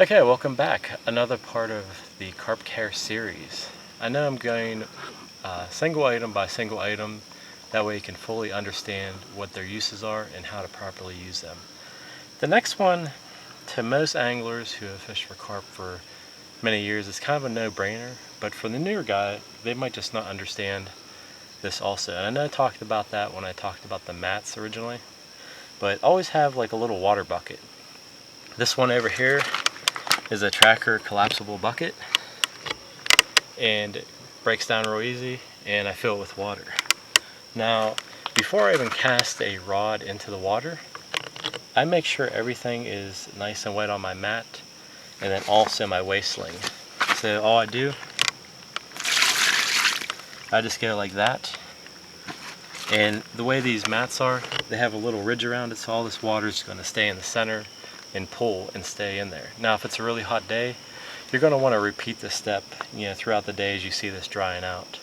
Okay, welcome back. Another part of the carp care series. I know I'm going single item by single item. That way you can fully understand what their uses are and how to properly use them. The next one, to most anglers who have fished for carp for many years, is kind of a no-brainer. But for the newer guy, they might just not understand this also. And I know I talked about that when I talked about the mats originally. But always have like a little water bucket. This one over here is a tracker collapsible bucket, and it breaks down real easy, and I fill it with water. Now, before I even cast a rod into the water, I make sure everything is nice and wet on my mat, and then also my waist sling. So all I do, I just go like that, and the way these mats are, they have a little ridge around it, so all this water is going to stay in the center and pull and stay in there. Now if it's a really hot day, you're going to want to repeat this step throughout the day as you see this drying out.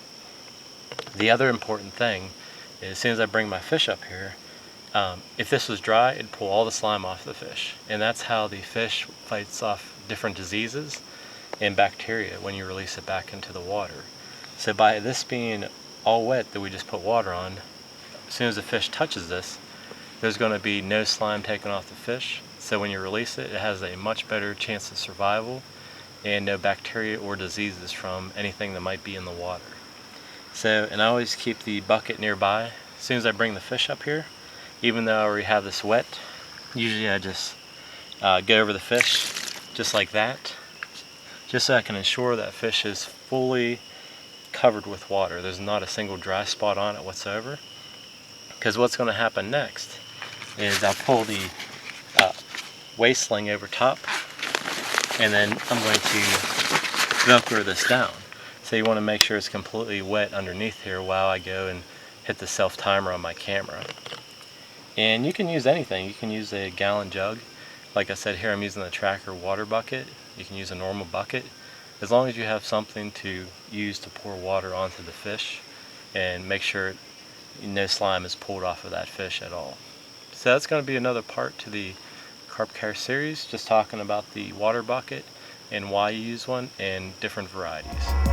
The other important thing is, as soon as I bring my fish up here, if this was dry, it'd pull all the slime off the fish, and that's how the fish fights off different diseases and bacteria when you release it back into the water. So by this being all wet that we just put water on, as soon as the fish touches this, there's going to be no slime taken off the fish. So when you release it, it has a much better chance of survival and no bacteria or diseases from anything that might be in the water. So, and I always keep the bucket nearby. As soon as I bring the fish up here, even though I already have this wet, usually I just get over the fish just like that, just so I can ensure that fish is fully covered with water. There's not a single dry spot on it whatsoever. Because what's going to happen next is I'll pull the waist sling over top, and then I'm going to velcro this down. So you want to make sure it's completely wet underneath here while I go and hit the self timer on my camera. And you can use anything. You can use a gallon jug. Like I said, here I'm using the tracker water bucket. You can use a normal bucket, as long as you have something to use to pour water onto the fish and make sure no slime is pulled off of that fish at all. So that's going to be another part to the carp care series, just talking about the water bucket and why you use one and different varieties.